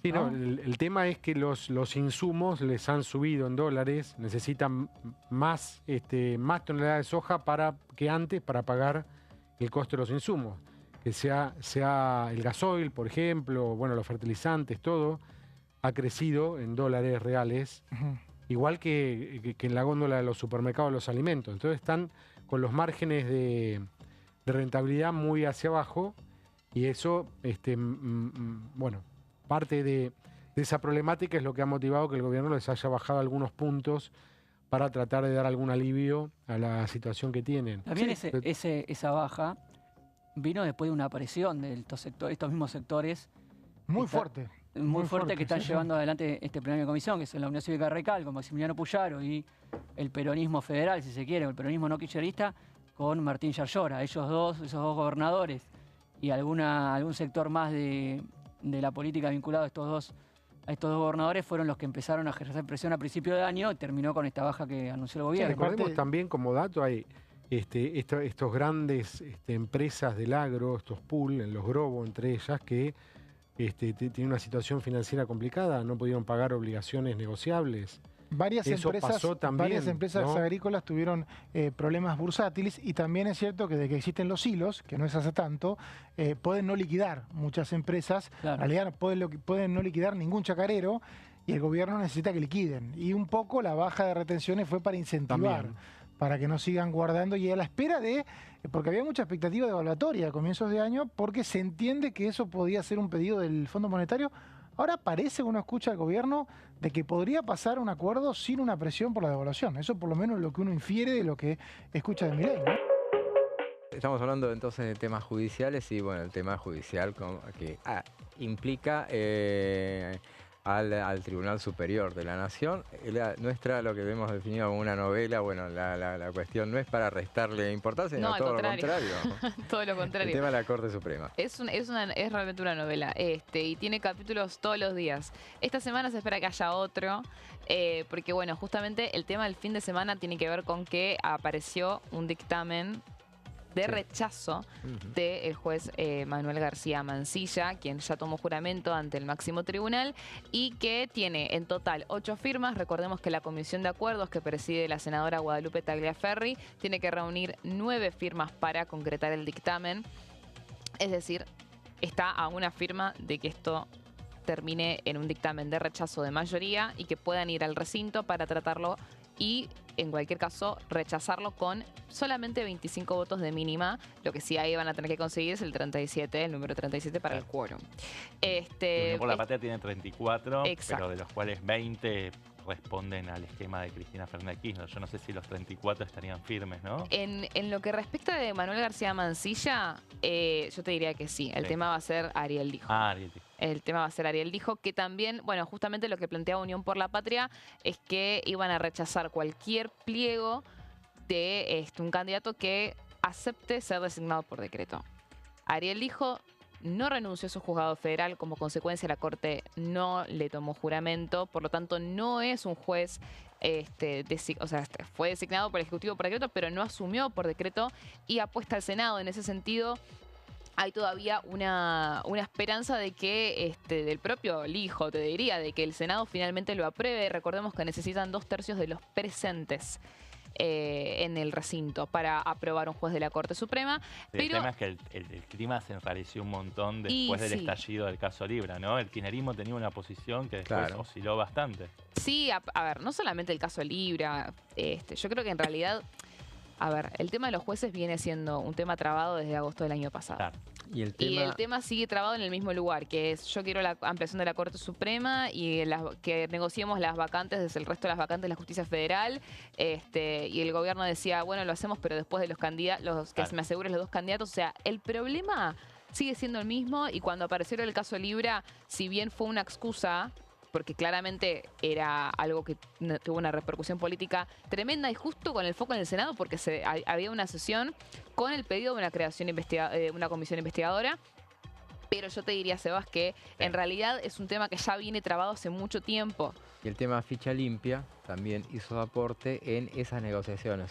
Sí, no, el tema es que los insumos les han subido en dólares, necesitan más toneladas de soja que antes para pagar el costo de los insumos. Que sea el gasoil, por ejemplo, bueno, los fertilizantes, todo, ha crecido en dólares reales, igual que en la góndola de los supermercados los alimentos. Entonces están con los márgenes de rentabilidad muy hacia abajo y eso, bueno, parte de esa problemática es lo que ha motivado que el gobierno les haya bajado algunos puntos para tratar de dar algún alivio a la situación que tienen. También esa baja vino después de una aparición de estos mismos sectores. Muy fuerte. Muy fuerte que están llevando adelante este plenario de comisión, que es la Unión Cívica Radical, con Maximiliano Puyaro, y el peronismo federal, si se quiere, o el peronismo no kirchnerista, con Martín Yarlora. Esos dos gobernadores y algún sector más de la política vinculado a estos dos gobernadores fueron los que empezaron a ejercer presión a principio de año y terminó con esta baja que anunció el gobierno. Sí, recordemos también como dato, hay estos grandes empresas del agro, estos pool, en los Grobo entre ellas, que tienen una situación financiera complicada, no pudieron pagar obligaciones negociables. Varias empresas agrícolas tuvieron problemas bursátiles, y también es cierto que desde que existen los hilos, que no es hace tanto, pueden no liquidar muchas empresas. Claro. En realidad pueden no liquidar ningún chacarero, y el gobierno necesita que liquiden. Y un poco la baja de retenciones fue para incentivar, para que no sigan guardando, y a la espera porque había mucha expectativa de evaluatoria a comienzos de año, porque se entiende que eso podía ser un pedido del Fondo Monetario. Ahora parece, uno escucha al gobierno, de que podría pasar un acuerdo sin una presión por la devaluación. Eso por lo menos es lo que uno infiere de lo que escucha de Milei, ¿no? Estamos hablando entonces de temas judiciales, y bueno, el tema judicial que implica al Tribunal Superior de la Nación. Lo que hemos definido como una novela, bueno, la cuestión no es para restarle importancia, sino todo lo contrario. Todo lo contrario. El tema de la Corte Suprema. Es realmente una novela, y tiene capítulos todos los días. Esta semana se espera que haya otro, porque bueno, justamente el tema del fin de semana tiene que ver con que apareció un dictamen de rechazo del juez Manuel García Mansilla, quien ya tomó juramento ante el máximo tribunal y que tiene en total 8 firmas. Recordemos que la comisión de acuerdos que preside la senadora Guadalupe Tagliaferri tiene que reunir 9 firmas para concretar el dictamen. Es decir, está a una firma de que esto termine en un dictamen de rechazo de mayoría y que puedan ir al recinto para tratarlo y, en cualquier caso, rechazarlo con solamente 25 votos de mínima. Lo que sí ahí van a tener que conseguir es el número 37 para el quórum. Unión por la Patria tiene 34, pero de los cuales 20 responden al esquema de Cristina Fernández de Kirchner. Yo no sé si los 34 estarían firmes, ¿no? En lo que respecta de Manuel García Mansilla, yo te diría que sí. El tema va a ser Ariel Lijo. Ariel Lijo. El tema va a ser Ariel Lijo, que también, bueno, justamente lo que planteaba Unión por la Patria es que iban a rechazar cualquier pliego de un candidato que acepte ser designado por decreto. Ariel Lijo no renunció a su juzgado federal, como consecuencia la Corte no le tomó juramento, por lo tanto no es un juez, fue designado por el Ejecutivo por decreto, pero no asumió por decreto y apuesta al Senado. En ese sentido, hay todavía una esperanza de que, del propio Lijo, te diría, de que el Senado finalmente lo apruebe. Recordemos que necesitan 2/3 de los presentes en el recinto para aprobar un juez de la Corte Suprema. Pero el tema es que el clima se enrareció un montón después del estallido del caso Libra, ¿no? El kirchnerismo tenía una posición que después osciló bastante. Sí, a ver, no solamente el caso Libra, yo creo que en realidad, a ver, el tema de los jueces viene siendo un tema trabado desde agosto del año pasado. Claro. Y el tema sigue trabado en el mismo lugar, que es: yo quiero la ampliación de la Corte Suprema y que negociemos las vacantes desde el resto de las vacantes de la Justicia Federal. Y el gobierno decía, bueno, lo hacemos, pero después de los candidatos, que me aseguren los 2 candidatos. O sea, el problema sigue siendo el mismo, y cuando apareció el caso Libra, si bien fue una excusa, porque claramente era algo que tuvo una repercusión política tremenda, y justo con el foco en el Senado, porque había una sesión con el pedido de una creación una comisión investigadora. Pero yo te diría, Sebas, que en realidad es un tema que ya viene trabado hace mucho tiempo. Y el tema ficha limpia también hizo aporte en esas negociaciones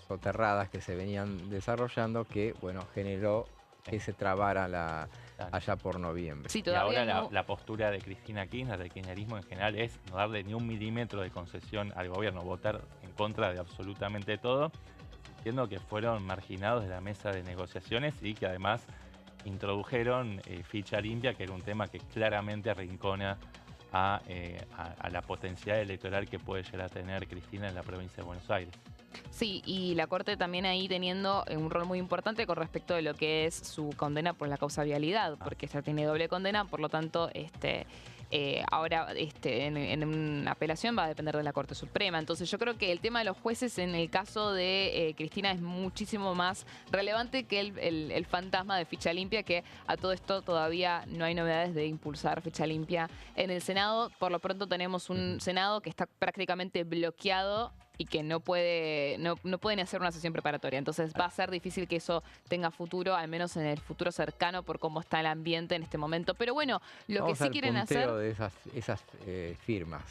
soterradas que se venían desarrollando, que bueno, generó que se trabara allá por noviembre. Sí, y ahora la postura de Cristina Kirchner, del kirchnerismo en general, es no darle ni un milímetro de concesión al gobierno, votar en contra de absolutamente todo, entiendo que fueron marginados de la mesa de negociaciones y que además introdujeron ficha limpia, que era un tema que claramente arrincona a la potencialidad electoral que puede llegar a tener Cristina en la provincia de Buenos Aires. Sí, y la Corte también ahí teniendo un rol muy importante con respecto de lo que es su condena por la causa vialidad, porque ella tiene doble condena, por lo tanto ahora en una apelación va a depender de la Corte Suprema. Entonces yo creo que el tema de los jueces en el caso de Cristina es muchísimo más relevante que el fantasma de ficha limpia, que a todo esto todavía no hay novedades de impulsar ficha limpia en el Senado. Por lo pronto tenemos un Senado que está prácticamente bloqueado y que no pueden hacer una sesión preparatoria. Entonces va a ser difícil que eso tenga futuro, al menos en el futuro cercano, por cómo está el ambiente en este momento. Pero bueno, lo que sí quieren hacer... de esas firmas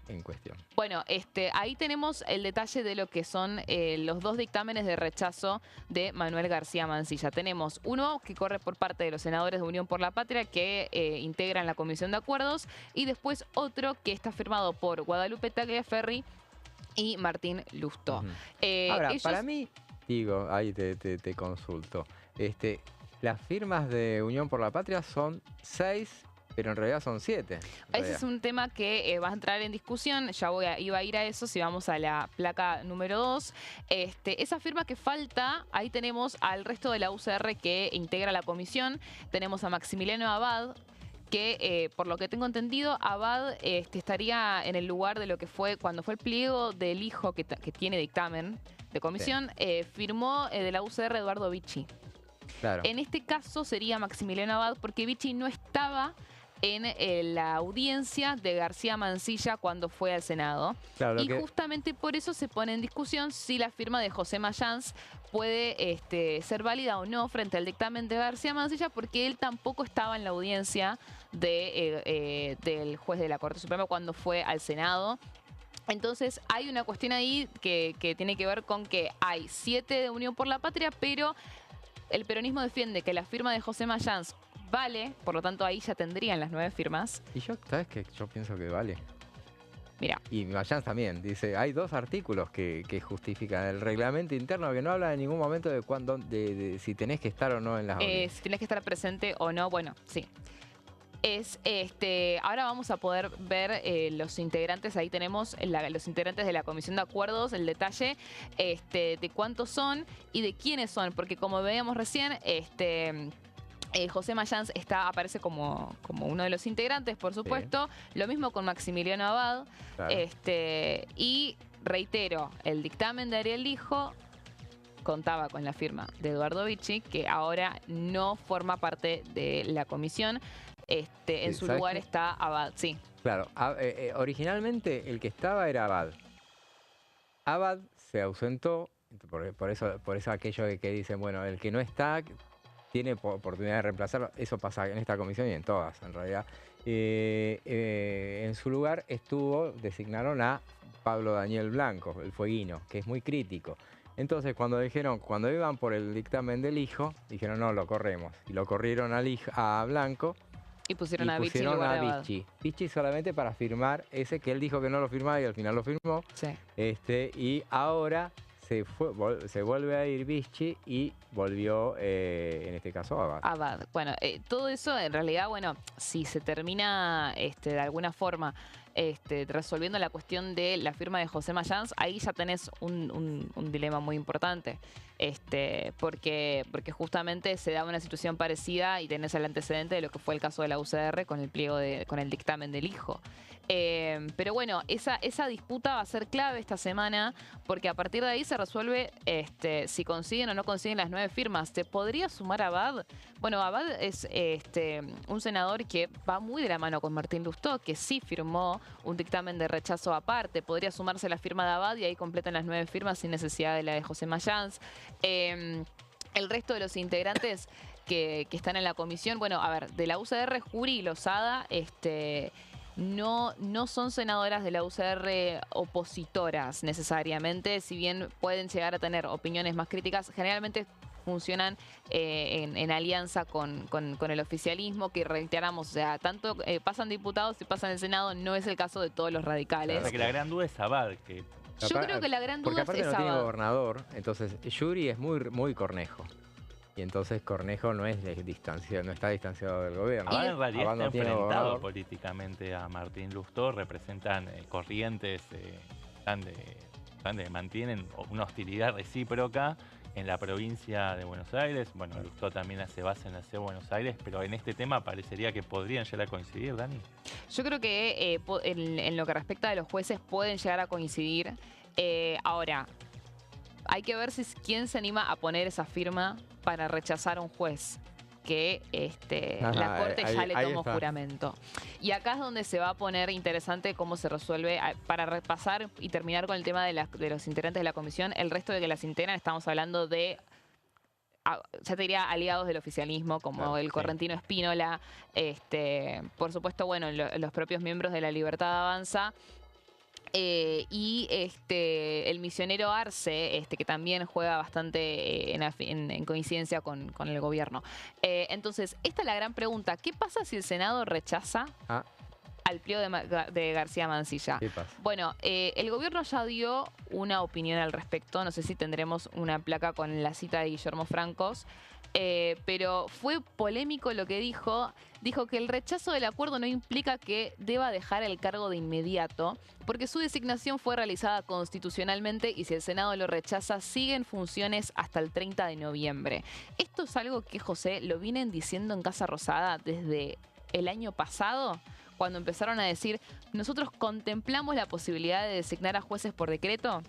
en cuestión. Bueno, ahí tenemos el detalle de lo que son los 2 dictámenes de rechazo de Manuel García Mansilla. Tenemos uno que corre por parte de los senadores de Unión por la Patria que integran la Comisión de Acuerdos, y después otro que está firmado por Guadalupe Tagliaferri y Martín Lustó. Ahora, para mí, digo, ahí te consulto, las firmas de Unión por la Patria son 6, pero en realidad son 7. Ese es un tema que va a entrar en discusión. Ya iba a ir a eso si vamos a la placa número 2. Esa firma que falta, ahí tenemos al resto de la UCR que integra la comisión. Tenemos a Maximiliano Abad, que por lo que tengo entendido, Abad estaría en el lugar de lo que fue cuando fue el pliego del hijo que tiene dictamen de comisión, firmó de la UCR Eduardo Vicchi. Claro. En este caso sería Maximiliano Abad, porque Vicchi no estaba en la audiencia de García Mansilla cuando fue al Senado. Claro, y justamente por eso se pone en discusión si la firma de José Mayans puede ser válida o no frente al dictamen de García Mansilla, porque él tampoco estaba en la audiencia del juez de la Corte Suprema cuando fue al Senado. Entonces hay una cuestión ahí que tiene que ver con que hay 7 de Unión por la Patria, pero el peronismo defiende que la firma de José Mayans vale, por lo tanto ahí ya tendrían las 9 firmas. Y ¿sabes qué? Yo pienso que vale. Mira. Y Mayans también dice, hay 2 artículos que justifican el reglamento interno, que no habla en ningún momento de cuándo, de si tenés que estar o no en las audiencias. Si tenés que estar presente o no, bueno, sí. Ahora vamos a poder ver los integrantes. Ahí tenemos los integrantes de la Comisión de Acuerdos, el detalle de cuántos son y de quiénes son, porque como veíamos recién, José Mayans aparece como uno de los integrantes, por supuesto. Sí. Lo mismo con Maximiliano Abad. Claro. Y reitero, el dictamen de Ariel Lijo contaba con la firma de Eduardo Vicchi, que ahora no forma parte de la comisión. En su lugar está Abad, sí. Claro, originalmente el que estaba era Abad. Abad se ausentó, por eso aquello que dicen, bueno, el que no está tiene oportunidad de reemplazarlo. Eso pasa en esta comisión y en todas, en realidad. En su lugar designaron a Pablo Daniel Blanco, el fueguino, que es muy crítico. Entonces, cuando iban por el dictamen del hijo, dijeron, no, lo corremos. Y lo corrieron a Blanco. Y pusieron a Vicchi en lugar de Abad. Vicchi solamente para firmar ese que él dijo que no lo firmaba y al final lo firmó. Sí. Y ahora se vuelve a ir Vicchi y volvió, en este caso, Abad. Abad. Bueno, todo eso en realidad, bueno, si se termina de alguna forma resolviendo la cuestión de la firma de José Mayans, ahí ya tenés un dilema muy importante. Porque justamente se da una situación parecida y tenés el antecedente de lo que fue el caso de la UCR con el pliego con el dictamen del hijo. Pero bueno, esa disputa va a ser clave esta semana, porque a partir de ahí se resuelve si consiguen o no consiguen las 9 firmas. ¿Te podría sumar Abad? Bueno, Abad es un senador que va muy de la mano con Martín Lustó, que sí firmó un dictamen de rechazo aparte. Podría sumarse la firma de Abad y ahí completan las 9 firmas sin necesidad de la de José Mayans. El resto de los integrantes que están en la comisión, bueno, a ver, de la UCR, Juri y Lozada, no son senadoras de la UCR opositoras necesariamente, si bien pueden llegar a tener opiniones más críticas, generalmente funcionan en alianza con el oficialismo, que reiteramos, o sea, tanto pasan diputados y pasan el Senado, no es el caso de todos los radicales. O sea, que la gran duda es Abad, que... Yo creo que la gran duda es Porque aparte no tiene gobernador, entonces Yuri es muy Cornejo. Y entonces Cornejo no está distanciado del gobierno. Abad en realidad está enfrentado políticamente a Martín Lustó, representan corrientes mantienen una hostilidad recíproca en la provincia de Buenos Aires. Bueno, Lustó también hace base en la ciudad de Buenos Aires, pero en este tema parecería que podrían llegar a coincidir, Dani. Yo creo que en lo que respecta a los jueces pueden llegar a coincidir. Ahora, hay que ver quién se anima a poner esa firma para rechazar a un juez que la Corte ya le tomó juramento. Y acá es donde se va a poner interesante cómo se resuelve, para repasar y terminar con el tema de los integrantes de la comisión. El resto de que las integran, estamos hablando de, ya te diría, aliados del oficialismo, como el correntino Espínola, por supuesto, bueno, los propios miembros de La Libertad Avanza, y el misionero Arce, que también juega bastante en coincidencia con el gobierno. Entonces, esta es la gran pregunta. ¿Qué pasa si el Senado rechaza al pliego de García Mansilla? ¿Qué pasa? Bueno, el gobierno ya dio una opinión al respecto. No sé si tendremos una placa con la cita de Guillermo Francos. Pero fue polémico lo que dijo. Dijo que el rechazo del acuerdo no implica que deba dejar el cargo de inmediato, porque su designación fue realizada constitucionalmente y si el Senado lo rechaza, sigue en funciones hasta el 30 de noviembre. Esto es algo que, José, lo vienen diciendo en Casa Rosada desde el año pasado, cuando empezaron a decir, nosotros contemplamos la posibilidad de designar a jueces por decreto,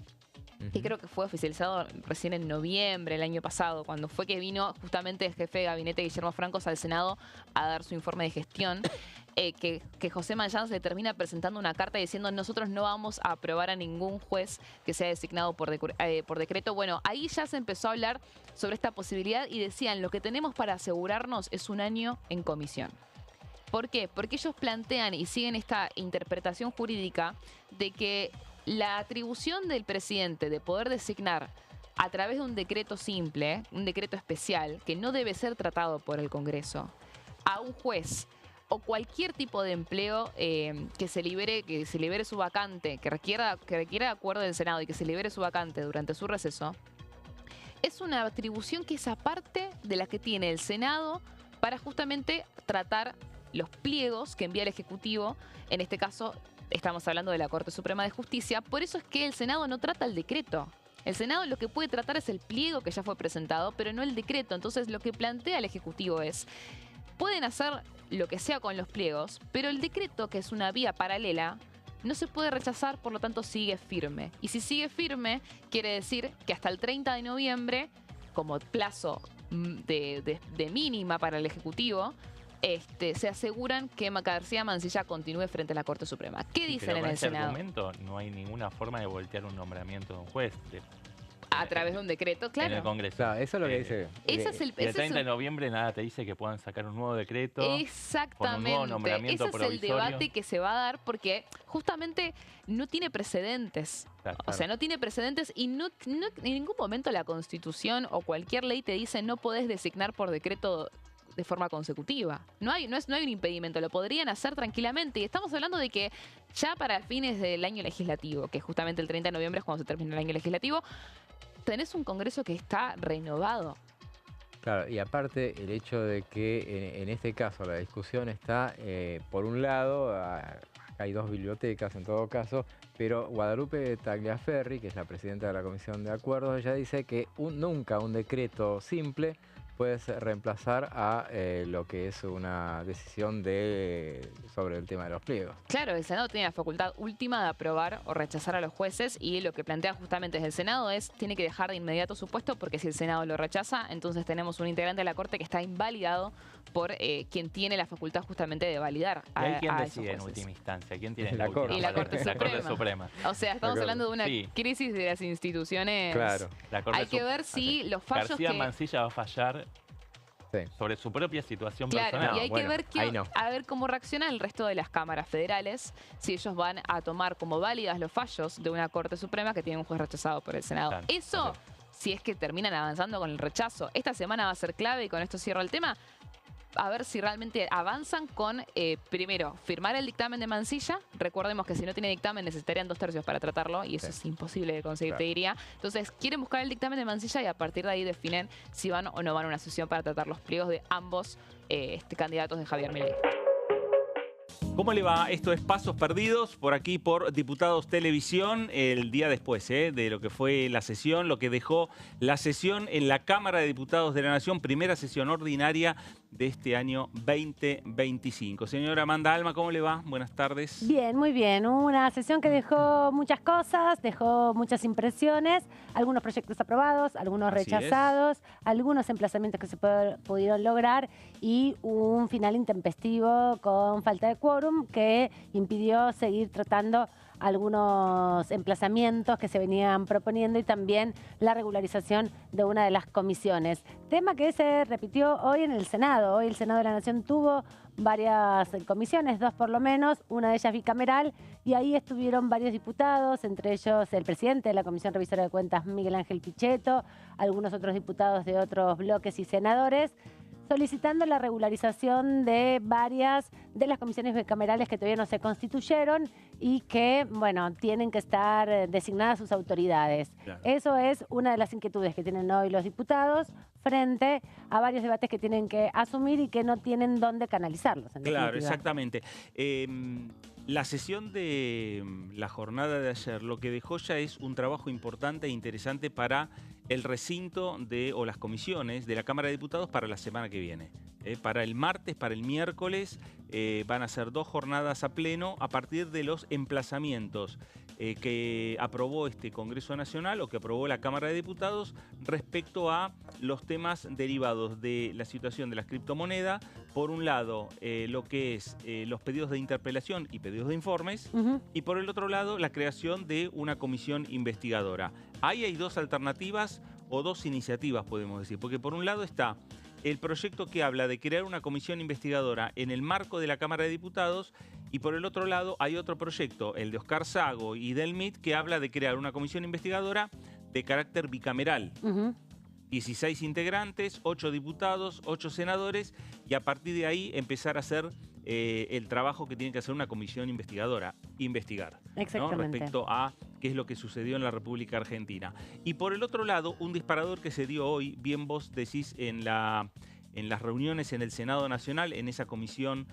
que creo que fue oficializado recién en noviembre del año pasado, cuando fue que vino justamente el jefe de gabinete Guillermo Francos al Senado a dar su informe de gestión, que José Mayans le termina presentando una carta diciendo nosotros no vamos a aprobar a ningún juez que sea designado por decreto. Bueno, ahí ya se empezó a hablar sobre esta posibilidad y decían, lo que tenemos para asegurarnos es un año en comisión. ¿Por qué? Porque ellos plantean y siguen esta interpretación jurídica de que la atribución del presidente de poder designar a través de un decreto simple, un decreto especial, que no debe ser tratado por el Congreso, a un juez o cualquier tipo de empleo que se libere su vacante, que requiera acuerdo del Senado y que se libere su vacante durante su receso, es una atribución que es aparte de la que tiene el Senado para justamente tratar los pliegos que envía el Ejecutivo, en este caso estamos hablando de la Corte Suprema de Justicia. Por eso es que el Senado no trata el decreto. El Senado lo que puede tratar es el pliego que ya fue presentado, pero no el decreto. Entonces lo que plantea el Ejecutivo es, pueden hacer lo que sea con los pliegos, pero el decreto, que es una vía paralela, no se puede rechazar, por lo tanto sigue firme. Y si sigue firme, quiere decir que hasta el 30 de noviembre, como plazo de mínima para el Ejecutivo, se aseguran que García Mansilla continúe frente a la Corte Suprema. ¿Qué dicen en el Senado? En este momento no hay ninguna forma de voltear un nombramiento de un juez. A través de un decreto, claro. En el Congreso. Claro, eso es lo que dice. El 30 de noviembre nada te dice que puedan sacar un nuevo decreto. Exactamente. Con un nuevo nombramiento ese es el debate que se va a dar porque justamente no tiene precedentes. Claro, o sea, no tiene precedentes y en ningún momento la Constitución o cualquier ley te dice no podés designar por decreto de forma consecutiva. No hay un impedimento, lo podrían hacer tranquilamente. Y estamos hablando de que ya para fines del año legislativo, que justamente el 30 de noviembre es cuando se termina el año legislativo, tenés un Congreso que está renovado. Claro, y aparte el hecho de que en este caso la discusión está, por un lado, hay dos bibliotecas en todo caso, pero Guadalupe Tagliaferri, que es la presidenta de la Comisión de Acuerdos, ella dice que nunca un decreto simple puede reemplazar a lo que es una decisión sobre el tema de los pliegos. Claro, el Senado tiene la facultad última de aprobar o rechazar a los jueces y lo que plantea justamente desde el Senado es tiene que dejar de inmediato su puesto porque si el Senado lo rechaza, entonces tenemos un integrante de la Corte que está invalidado por quien tiene la facultad justamente de validar a esos jueces. ¿Y quién decide en última instancia? ¿Quién tiene la Corte? Y la Corte Suprema. La Corte Suprema. O sea, estamos hablando de una crisis de las instituciones. Claro. Hay que ver si los fallos García Mansilla va a fallar sobre su propia situación personal. Y hay que ver a ver cómo reacciona el resto de las cámaras federales, si ellos van a tomar como válidas los fallos de una Corte Suprema que tiene un juez rechazado por el Senado. Claro, eso, si es que terminan avanzando con el rechazo. Esta semana va a ser clave y con esto cierro el tema. A ver si realmente avanzan con, primero, firmar el dictamen de Mansilla. Recordemos que si no tiene dictamen necesitarían 2/3 para tratarlo y eso es imposible de conseguir, te diría. Entonces, quieren buscar el dictamen de Mansilla y a partir de ahí definen si van o no van a una sesión para tratar los pliegos de ambos candidatos de Javier Milei. ¿Cómo le va? Esto es Pasos Perdidos, por aquí por Diputados Televisión, el día después de lo que fue la sesión, lo que dejó la sesión en la Cámara de Diputados de la Nación, primera sesión ordinaria de este año 2025. Señora Amanda Alma, ¿cómo le va? Buenas tardes. Bien, muy bien. Una sesión que dejó muchas cosas, dejó muchas impresiones, algunos proyectos aprobados, algunos rechazados, algunos emplazamientos que se pudieron lograr y un final intempestivo con falta de quórum que impidió seguir tratando algunos emplazamientos que se venían proponiendo y también la regularización de una de las comisiones. Tema que se repitió hoy en el Senado. Hoy el Senado de la Nación tuvo varias comisiones, 2 por lo menos, una de ellas bicameral, y ahí estuvieron varios diputados, entre ellos el presidente de la Comisión Revisora de Cuentas, Miguel Ángel Pichetto, algunos otros diputados de otros bloques y senadores, solicitando la regularización de varias de las comisiones bicamerales que todavía no se constituyeron y que, bueno, tienen que estar designadas sus autoridades. Claro. Eso es una de las inquietudes que tienen hoy los diputados frente a varios debates que tienen que asumir y que no tienen dónde canalizarlos. Claro, exactamente. La sesión de la jornada de ayer lo que dejó ya es un trabajo importante e interesante para el recinto o las comisiones de la Cámara de Diputados para la semana que viene. Para el martes, para el miércoles, van a ser 2 jornadas a pleno a partir de los emplazamientos que aprobó este Congreso Nacional o que aprobó la Cámara de Diputados respecto a los temas derivados de la situación de las criptomonedas. Por un lado, lo que es los pedidos de interpelación y pedidos de informes, y por el otro lado, la creación de una comisión investigadora. Ahí hay 2 alternativas o 2 iniciativas, podemos decir, porque por un lado está el proyecto que habla de crear una comisión investigadora en el marco de la Cámara de Diputados y por el otro lado hay otro proyecto, el de Oscar Sago y del MIT, que habla de crear una comisión investigadora de carácter bicameral. 16 integrantes, 8 diputados, 8 senadores y a partir de ahí empezar a hacer el trabajo que tiene que hacer una comisión investigadora, investigar, ¿no? Respecto a qué es lo que sucedió en la República Argentina. Y por el otro lado, un disparador que se dio hoy, bien vos decís en las reuniones en el Senado Nacional, en esa comisión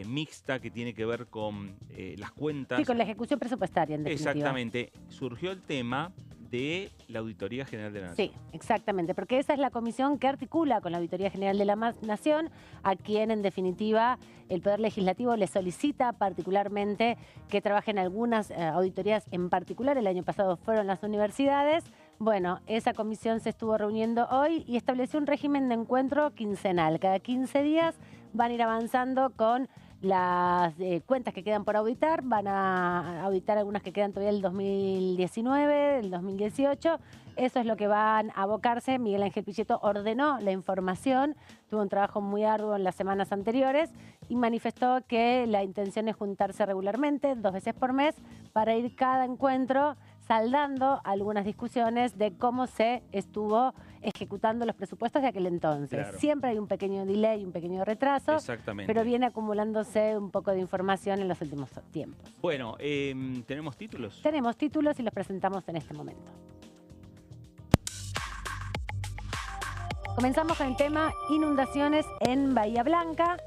mixta que tiene que ver con las cuentas. Sí, con la ejecución presupuestaria, en definitiva. Exactamente. Surgió el tema de la Auditoría General de la Nación. Sí, exactamente, porque esa es la comisión que articula con la Auditoría General de la Nación, a quien en definitiva el Poder Legislativo le solicita particularmente que trabajen algunas auditorías en particular. El año pasado fueron las universidades. Bueno, esa comisión se estuvo reuniendo hoy y estableció un régimen de encuentro quincenal. Cada 15 días van a ir avanzando con las cuentas que quedan por auditar, van a auditar algunas que quedan todavía del 2019, del 2018. Eso es lo que van a abocarse. Miguel Ángel Pichetto ordenó la información, tuvo un trabajo muy arduo en las semanas anteriores y manifestó que la intención es juntarse regularmente, 2 veces por mes, para ir cada encuentro saldando algunas discusiones de cómo se estuvo ejecutando los presupuestos de aquel entonces. Claro. Siempre hay un pequeño delay, un pequeño retraso, pero viene acumulándose un poco de información en los últimos tiempos. Bueno, ¿tenemos títulos? Tenemos títulos y los presentamos en este momento. Comenzamos con el tema inundaciones en Bahía Blanca.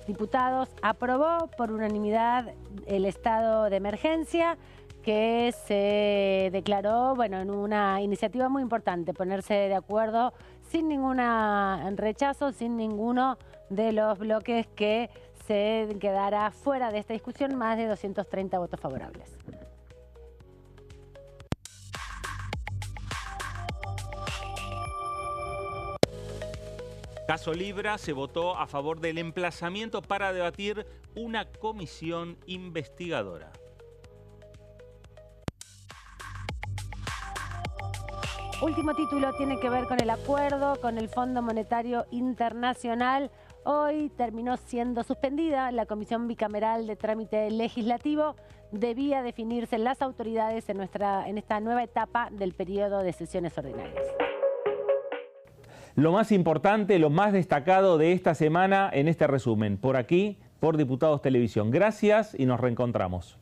Diputados aprobó por unanimidad el estado de emergencia que se declaró, bueno, en una iniciativa muy importante, ponerse de acuerdo sin ningún rechazo, sin ninguno de los bloques que se quedará fuera de esta discusión, más de 230 votos favorables. Caso Libra se votó a favor del emplazamiento para debatir una comisión investigadora. Último título tiene que ver con el acuerdo con el Fondo Monetario Internacional. Hoy terminó siendo suspendida la Comisión Bicameral de Trámite Legislativo. Debía definirse las autoridades en esta nueva etapa del periodo de sesiones ordinarias. Lo más importante, lo más destacado de esta semana en este resumen, por aquí, por Diputados Televisión. Gracias y nos reencontramos.